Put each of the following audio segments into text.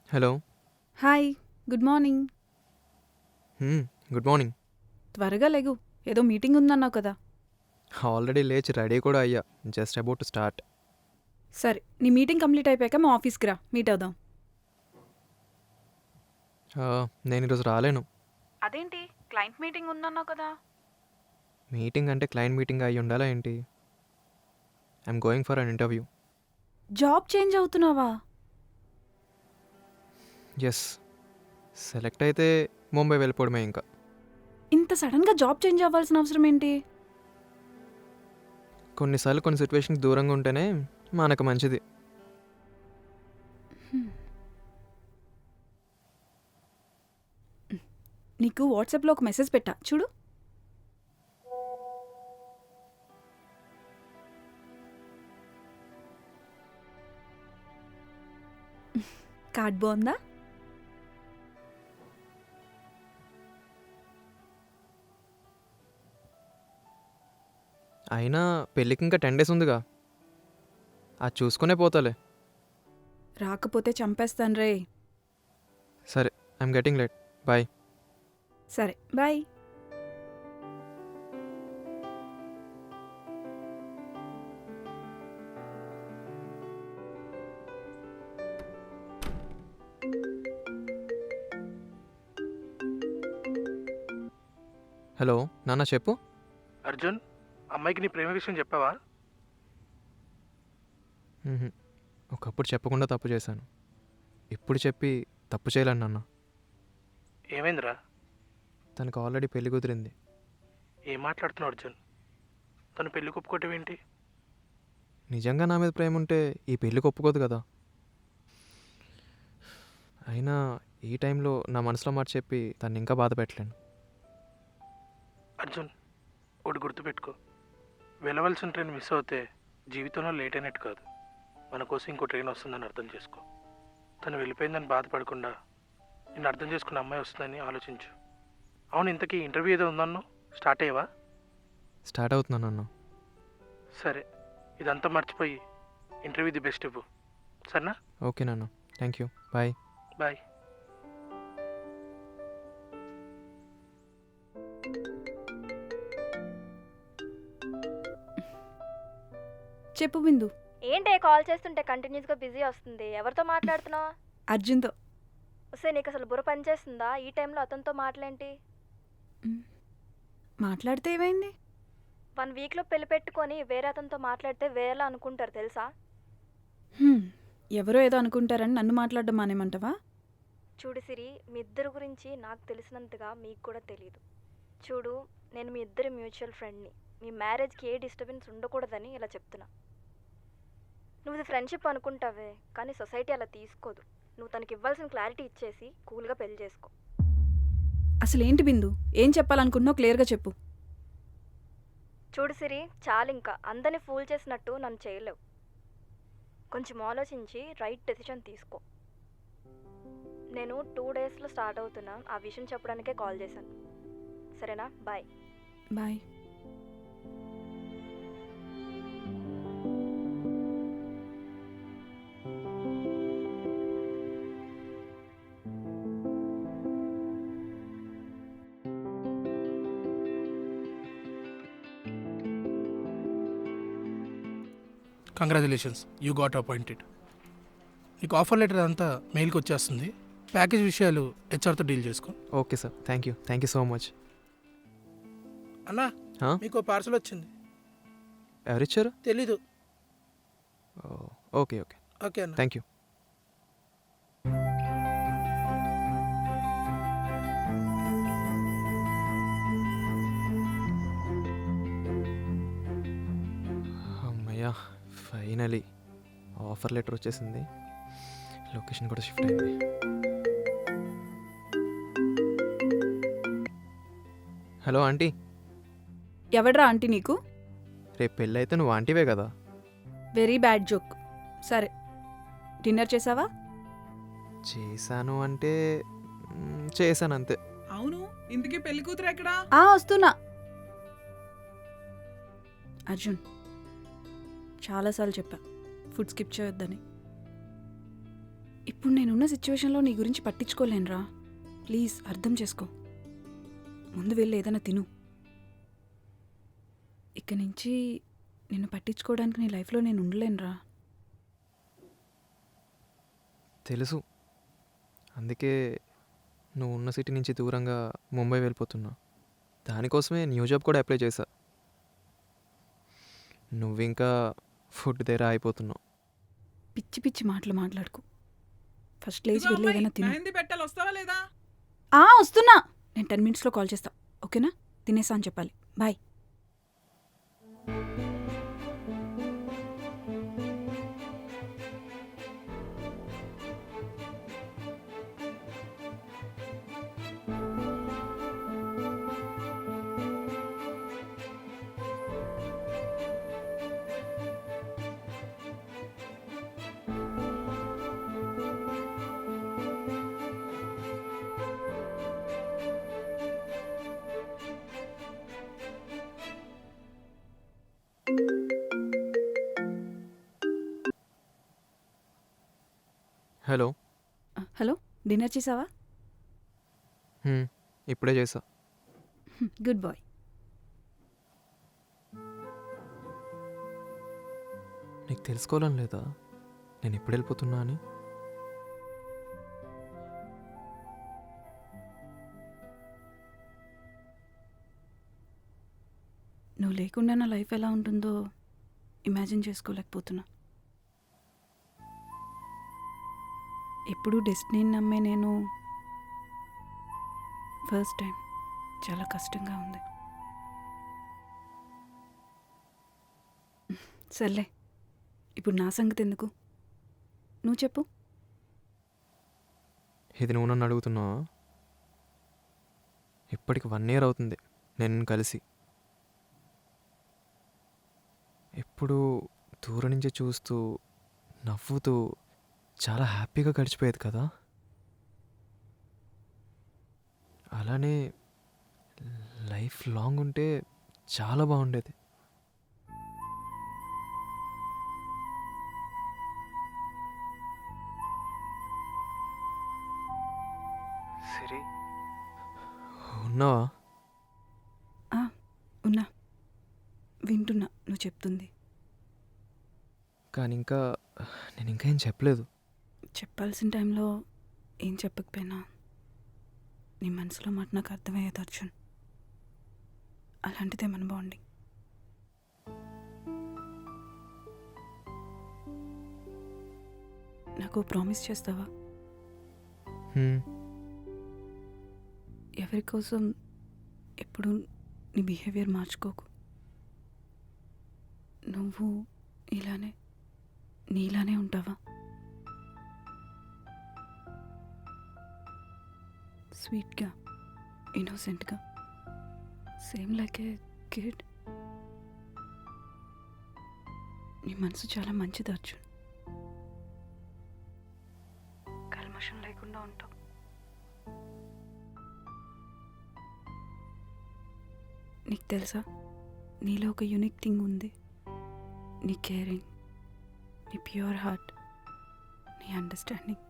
Hello. Hi, good morning. Good morning. త్వరగా లెగు, ఏదో meeting ఉందన్నావు కదా. ఆల్రెడీ లేచి రెడీ కూడా అయ్యా, జస్ట్ అబౌట్ టు స్టార్ట్. సరే, నీ మీటింగ్ కంప్లీట్ అయిపోయాక మా ఆఫీస్కి రా, మీట్ అవుదాం. నేను ఈరోజు రాలేను. అదేంటి, క్లయింట్ మీటింగ్ ఉందన్నావు కదా. మీటింగ్ అంటే క్లయింట్ మీటింగ్ అయ్యి ఉండాలా ఏంటి? I'm going for an interview. Job change అవుతున్నావా? ఎస్, సెలెక్ట్ అయితే ముంబై వెళ్ళిపోవడమే ఇంకా. ఇంత సడన్గా జాబ్ చేంజ్ అవ్వాల్సిన అవసరం ఏంటి? కొన్నిసార్లు కొన్ని సిచ్యువేషన్కి దూరంగా ఉంటేనే మనకు మంచిది. నీకు వాట్సాప్లో ఒక మెసేజ్ పెట్టా చూడు. కార్డ్ బాగుందా? అయినా పెళ్ళికి ఇంకా 10 days ఉందిగా, అది చూసుకునే పోతాలే. రాకపోతే చంపేస్తాను రే. సరే, ఐఎమ్ గెటింగ్ లేట్, బాయ్. సరే బాయ్. హలో నాన్న, చెప్పు. అర్జున్, అమ్మాయికి నీ ప్రేమ విషయం చెప్పావా? ఒకప్పుడు చెప్పకుండా తప్పు చేశాను, ఇప్పుడు చెప్పి తప్పు చేయలేను నాన్న. ఏమైందిరా? తనకు ఆల్రెడీ పెళ్లి కుదిరింది. ఏం మాట్లాడుతున్నావు అర్జున్? తను పెళ్లి ఒప్పుకోవటం ఏంటి? నిజంగా నా మీద ప్రేమ ఉంటే ఈ పెళ్ళికి ఒప్పుకోదు కదా. అయినా ఈ టైంలో నా మనసులో మాట చెప్పి తను ఇంకా బాధ పెట్టలేను. అర్జున్, ఒకటి గుర్తుపెట్టుకో, వెళ్ళవలసిన ట్రైన్ మిస్ అవుతే జీవితంలో లేట్ అయినట్టు కాదు, మన కోసం ఇంకో ట్రైన్ వస్తుందని అర్థం చేసుకో. తను వెళ్ళిపోయిందని బాధపడకుండా నిన్ను అర్థం చేసుకున్న అమ్మాయి వస్తుందని ఆలోచించు. అవును, ఇంతకీ ఇంటర్వ్యూ ఏదో ఉందన్నో స్టార్ట్ అయ్యవా? స్టార్ట్ అవుతున్నాను నాన్న. సరే, ఇదంతా మర్చిపోయి ఇంటర్వ్యూ ది బెస్ట్ ఇవ్వు, సరేనా? ఓకే నాన్న, థ్యాంక్ యూ, బాయ్. బాయ్. చెప్పు బిందు. ఏంటే కాల్ చేస్తుంటే కంటిన్యూస్గా బిజీ వస్తుంది? ఎవరితో మాట్లాడుతున్నావు? అర్జున్తో. వస్తే నీకు అసలు బుర్ర పనిచేస్తుందా? ఈ టైంలో అతనితో మాటలేంటి? మాట్లాడితే ఏమైంది? 1 వీక్లో పెళ్లి పెట్టుకొని వేరే అతనితో మాట్లాడితే వేరేలా అనుకుంటారు తెలుసా? ఎవరో ఏదో అనుకుంటారని నన్ను మాట్లాడడం మానేమంటావా? చూడు సిరి, మీ ఇద్దరు గురించి నాకు తెలిసినంతగా మీకు కూడా తెలియదు. చూడు, నేను మీ ఇద్దరి మ్యూచువల్ ఫ్రెండ్ని. మీ మ్యారేజ్కి ఏ డిస్టర్బెన్స్ ఉండకూడదని ఇలా చెప్తున్నా. నువ్వు ఇది ఫ్రెండ్షిప్ అనుకుంటావే, కానీ సొసైటీ అలా తీసుకోదు. నువ్వు తనకి ఇవ్వాల్సిన క్లారిటీ ఇచ్చేసి కూల్గా పెళ్లి చేసుకో. అసలు ఏంటి బిందు, ఏం చెప్పాలనుకుంటున్నావు క్లియర్గా చెప్పు. చూడు సిరి, చాలింకా అందరిని ఫూల్ చేసినట్టు నన్ను చేయలేవు. కొంచెం ఆలోచించి రైట్ డెసిషన్ తీసుకో. నేను 2 daysలో స్టార్ట్ అవుతున్నా, ఆ విషయం చెప్పడానికే కాల్ చేశాను. సరేనా? Bye. Bye. Congratulations, you got appointed. నీకు ఆఫర్ లెటర్ అంతా మెయిల్కి వచ్చేస్తుంది. ప్యాకేజ్ విషయాలు హెచ్ఆర్తో డీల్ చేసుకో. Okay sir, thank you so much. అన్నా, Huh? మీకు పార్సల్ వచ్చింది. ఎవరిచ్చారు? తెలీదు. ఓకే ఓకే, ఓకే అన్న. Thank you. అమ్మయ్యా, ఫైనలీ ఆఫర్ లెటర్ వచ్చేసింది. లొకేషన్ కూడా షిఫ్ట్ అయింది. హలో ఆంటీ, ఎవడ్రా ఆంటీ నీకు? రేపు పెళ్ళి అయితే నువ్వు ఆంటీవే కదా? Very bad joke. సరే, డిన్నర్ చేసావా? చేశాను అంటే చేశాను అంతే. అవును, ఇంతకీ పెళ్లి కూతురు ఎక్కడా? వస్తున్నా. అర్జున్, చాలాసార్లు చెప్పా ఫుడ్ స్కిప్ చేయొద్దని. ఇప్పుడు నేనున్న సిచ్యువేషన్లో నీ గురించి పట్టించుకోలేనురా. ప్లీజ్ అర్థం చేసుకో. ముందు వెళ్ళి ఏదైనా తిను. ఇక నుంచి నిన్ను పట్టించుకోవడానికి నీ లైఫ్లో నేను ఉండలేనురా. తెలుసు, అందుకే నువ్వు ఉన్న సిటీ నుంచి దూరంగా ముంబై వెళ్ళిపోతున్నా. దానికోసమే న్యూ జాబ్ కూడా అప్లై చేశా. నువ్వు ఇంకా ఫుడ్ దగ్గర అయిపోతున్నావు. పిచ్చి పిచ్చి మాటలు మాట్లాడుకో. ఫస్ట్ లేచి ఇదిగో వెళ్ళి అమ్మాయి, ఏదైనా తిను. మెహందీ పెట్టాలి, వస్తావా లేదా? వస్తున్నా. నేను 10 minutesలో కాల్ చేస్తా, ఓకేనా? తినేసా అని చెప్పాలి. బాయ్. హలో. హలో, డిన్నర్ చేసావా? ఇప్పుడే చేసా. Good boy. నీకు తెలుసుకోవాలని లేదా నేను ఎప్పుడు వెళ్ళిపోతున్నా అని? నువ్వు లేకుండా నా లైఫ్ ఎలా ఉంటుందో ఇమాజిన్ చేసుకోలేకపోతున్నా. ఎప్పుడూ డెస్టినీని నమ్మే నేను ఫస్ట్ టైం చాలా కష్టంగా ఉంది. సర్లే, ఇప్పుడు నా సంగతి ఎందుకు, నువ్వు చెప్పు. ఇది నువ్వు నన్ను అడుగుతున్నావా? ఇప్పటికి 1 year అవుతుంది నేను నిన్ను కలిసి. ఎప్పుడు దూరం నుంచి చూస్తూ నవ్వుతూ చాలా హ్యాపీగా గడిచిపోయేది కదా. అలానే లైఫ్ లాంగ్ ఉంటే చాలా బాగుండేది. సరే, ఉన్నావా? ఉన్నా, వింటున్నా నువ్వు చెప్తుంది. కానీ నేను ఇంకా ఏం చెప్పలేదు. చెప్పాల్సిన టైంలో ఏం చెప్పకపోయినా నీ మనసులో మాట నాకు అర్థమయ్యేది అర్జున్. అలాంటిదే మన బాండింగ్. నాకు ప్రామిస్ చేస్తావా? ఎవరి కోసం ఎప్పుడు నీ బిహేవియర్ మార్చుకోకు. నువ్వు నీలానే ఉంటావా? స్వీట్గా, ఇన్నోసెంట్గా, సేమ్ లైక్ ఏ కిడ్. నీ మనసు చాలా మంచిది అర్జున్. కల్మషం లేకుండా ఉంటావు. నీకు తెలుసా, నీలో ఒక యూనిక్ థింగ్ ఉంది. నీ కేరింగ్, నీ ప్యూర్ హార్ట్, నీ అండర్స్టాండింగ్.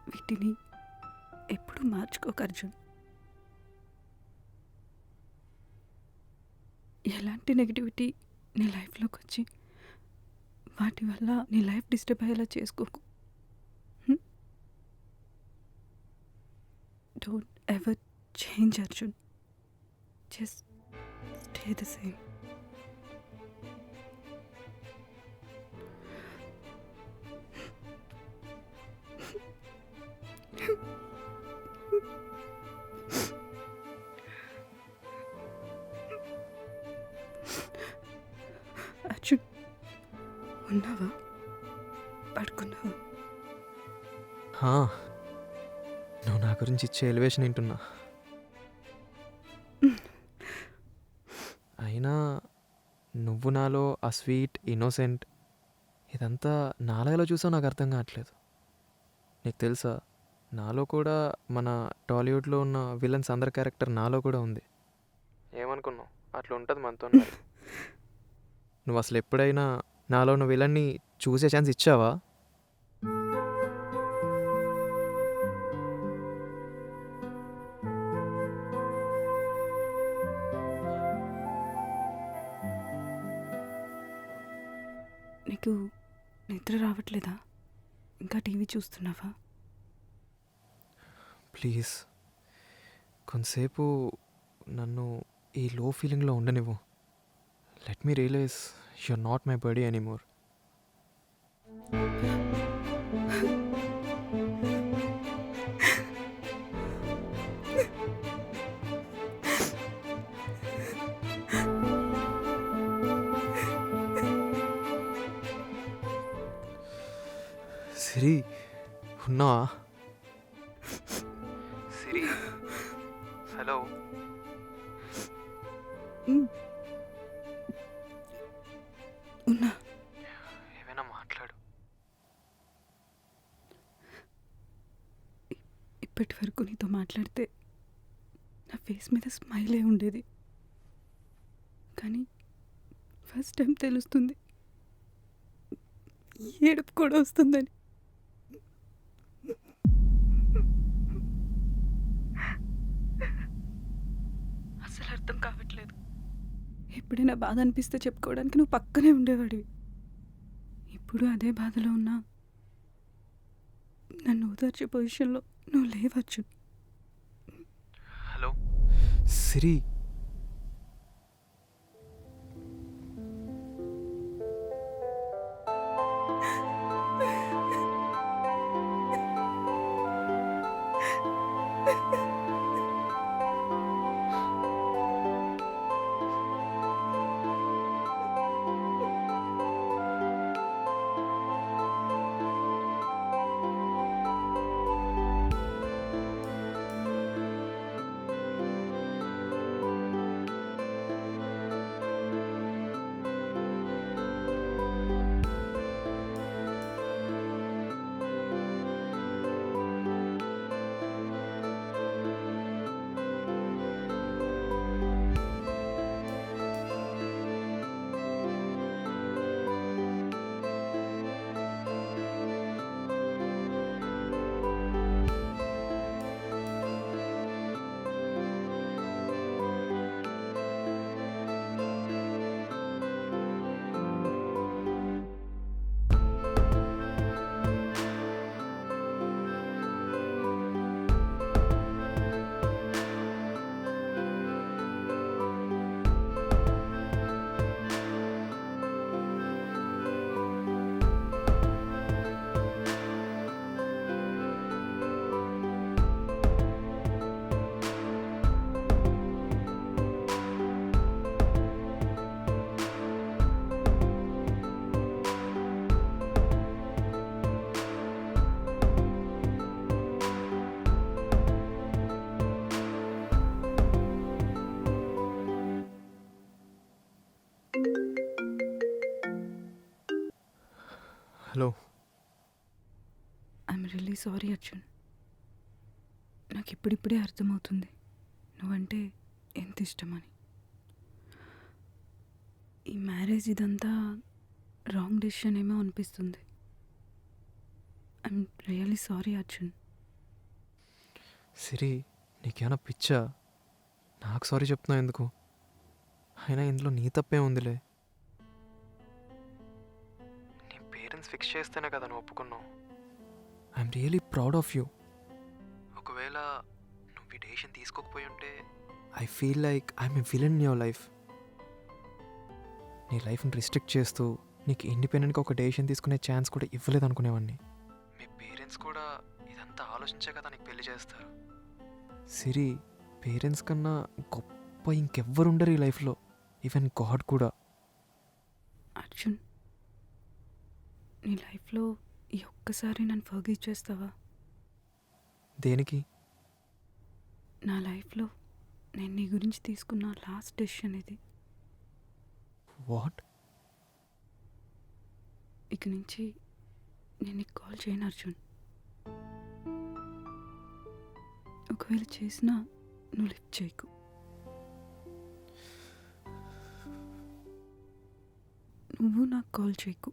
వీటిని ఎప్పుడూ మార్చుకోక అర్జున్. ఎలాంటి నెగిటివిటీ నీ లైఫ్లోకి వచ్చి వాటి వల్ల నీ లైఫ్ డిస్టర్బ్ అయ్యేలా చేసుకోకు. Don't ever change Arjun. Just stay the same. Arjun, ఉన్నావా? పడుకున్నావా? హా, నువ్వు నా గురించి ఇచ్చే ఎలివేషన్ వింటున్నా. అయినా నువ్వు నాలో ఆ స్వీట్ ఇన్నోసెంట్ ఇదంతా నాలో ఎలా చూసావు నాకు అర్థం కావట్లేదు. నీకు తెలుసా, నాలో కూడా మన టాలీవుడ్లో ఉన్న విలన్స్ అందరి క్యారెక్టర్ నాలో కూడా ఉంది. ఏమనుకున్నావు? అట్లా ఉంటుంది మనతో. నువ్వు అసలు ఎప్పుడైనా నాలో ఉన్న విలన్ని చూసే ఛాన్స్ ఇచ్చావా? నీకు నిద్ర రావట్లేదా? ఇంకా టీవీ చూస్తున్నావా? ప్లీజ్ కొంతసేపు నన్ను ఈ లో ఫీలింగ్లో ఉండనివ్వు. Let me realize you're not my buddy anymore. Siri, ఉన్నావా? సిరి, హలో. ఉన్నా. ఏమైనా మాట్లాడు. ఇప్పటి వరకు నీతో మాట్లాడితే నా ఫేస్ మీద స్మైలే ఉండేది, కానీ ఫస్ట్ టైం తెలుస్తుంది ఏడుపు కూడా వస్తుందని. అసలు అర్థం కావట్లేదు. ఎప్పుడైనా బాధ అనిపిస్తే చెప్పుకోవడానికి నువ్వు పక్కనే ఉండేవాడివి. ఇప్పుడు అదే బాధలో ఉన్నా నన్ను ఓదార్చే పొజిషన్లో నువ్వు లేవచ్చు. Hello Siri, hello. I'm really sorry Arjun. నాకు ఇప్పుడిప్పుడే అర్థమవుతుంది నువ్వంటే ఎంత ఇష్టమని. ఈ మ్యారేజ్ ఇదంతా రాంగ్ డెసిషన్ ఏమో అనిపిస్తుంది. I'm really sorry Arjun. Siri, నీకేమైనా పిచ్చా? నాకు సారీ చెప్తున్నావు ఎందుకు? అయినా ఇందులో నీ తప్పే ఉందిలే. ప్లాన్స్ ఫిక్స్ చేస్తేనే కదా నువ్వు ఒప్పుకున్నావు. I'm really proud of you. ఒకవేళ నువ్వు ఈ డెసిషన్ తీసుకోకపోయి ఉంటే I feel like I'm a villain in your life. నీ లైఫ్ని రిస్ట్రిక్ట్ చేస్తూ నీకు ఇండిపెండెంట్గా ఒక డెసిషన్ తీసుకునే ఛాన్స్ కూడా ఇవ్వలేదు అనుకునేవాడిని. మీ పేరెంట్స్ కూడా ఇదంతా ఆలోచించే కదా నీకు పెళ్లి చేస్తారు. సిరి, పేరెంట్స్ కన్నా గొప్ప ఇంకెవ్వరు ఉండరు ఈ లైఫ్లో, ఈవెన్ గాడ్ కూడా. అర్జున్, నీ లైఫ్లో ఈ ఒక్కసారి నన్ను ఫర్గివ్ చేస్తావా? దేనికి? నా లైఫ్లో నేను నీ గురించి తీసుకున్న లాస్ట్ డెసిషన్ ఇది. వాట్? ఇక నుంచి నేను నీకు కాల్ చేయను అర్జున్. ఒకవేళ చేసినా నువ్వు లిఫ్ట్ చేయకు. నువ్వు నాకు కాల్ చేయకు.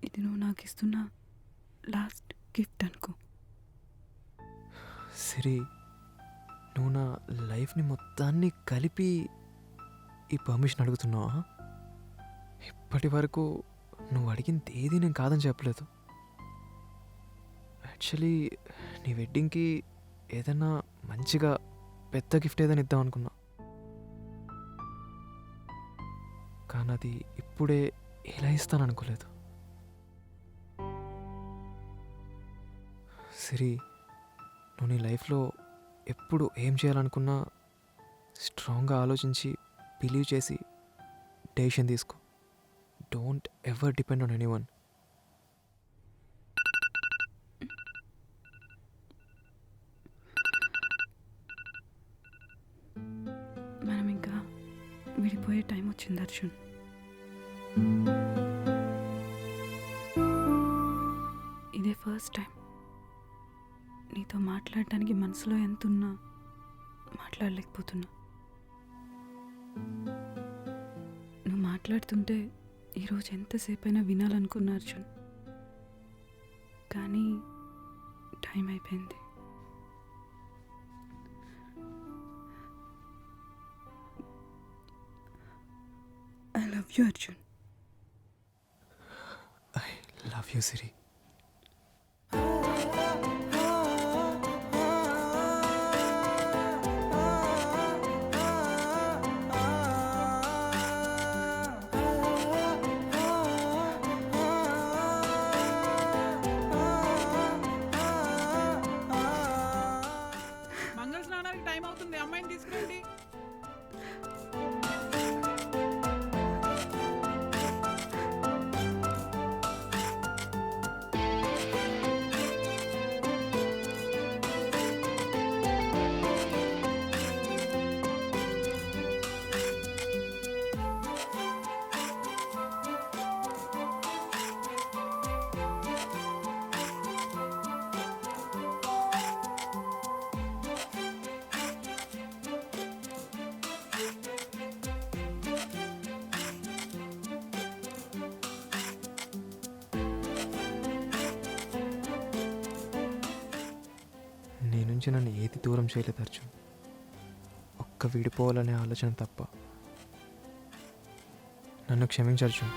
ఇది నువ్వు నాకు ఇస్తున్న లాస్ట్ గిఫ్ట్ అనుకో. సిరి, నువ్వు నా లైఫ్ని మొత్తాన్ని కలిపి ఈ పర్మిషన్ అడుగుతున్నావా? ఇప్పటి వరకు నువ్వు అడిగింది ఏది నేను కాదని చెప్పలేదు. యాక్చువల్లీ నీ వెడ్డింగ్కి ఏదైనా మంచిగా పెద్ద గిఫ్ట్ ఏదైనా ఇద్దాం అనుకున్నా, కానీ అది ఇప్పుడే ఎలా ఇస్తాను అనుకోలేదు. సిరి, నువ్వు నీ లైఫ్లో ఎప్పుడు ఏం చేయాలనుకున్నా స్ట్రాంగ్గా ఆలోచించి బిలీవ్ చేసి డెసిషన్ తీసుకో. Don't ever depend on anyone. మనం ఇంకా విడిపోయే టైం వచ్చింది అర్జున్. ఇదే ఫస్ట్ టైం నీతో మాట్లాడటానికి మనసులో ఎంత ఉన్నా మాట్లాడలేకపోతున్నా. నువ్వు మాట్లాడుతుంటే ఈరోజు ఎంతసేపైనా వినాలనుకున్నా అర్జున్, కానీ టైం అయిపోయింది. I love you Arjun. I love you Siri. మంగళ స్నానానికి టైం అవుతుంది, అమ్మాయిని తీసుకురండి. నీ నుంచి నన్ను ఏది దూరం చేయలేదు అర్జున్, ఒక్క విడిపోవాలనే ఆలోచన తప్ప. నన్ను క్షమించు అర్జున్.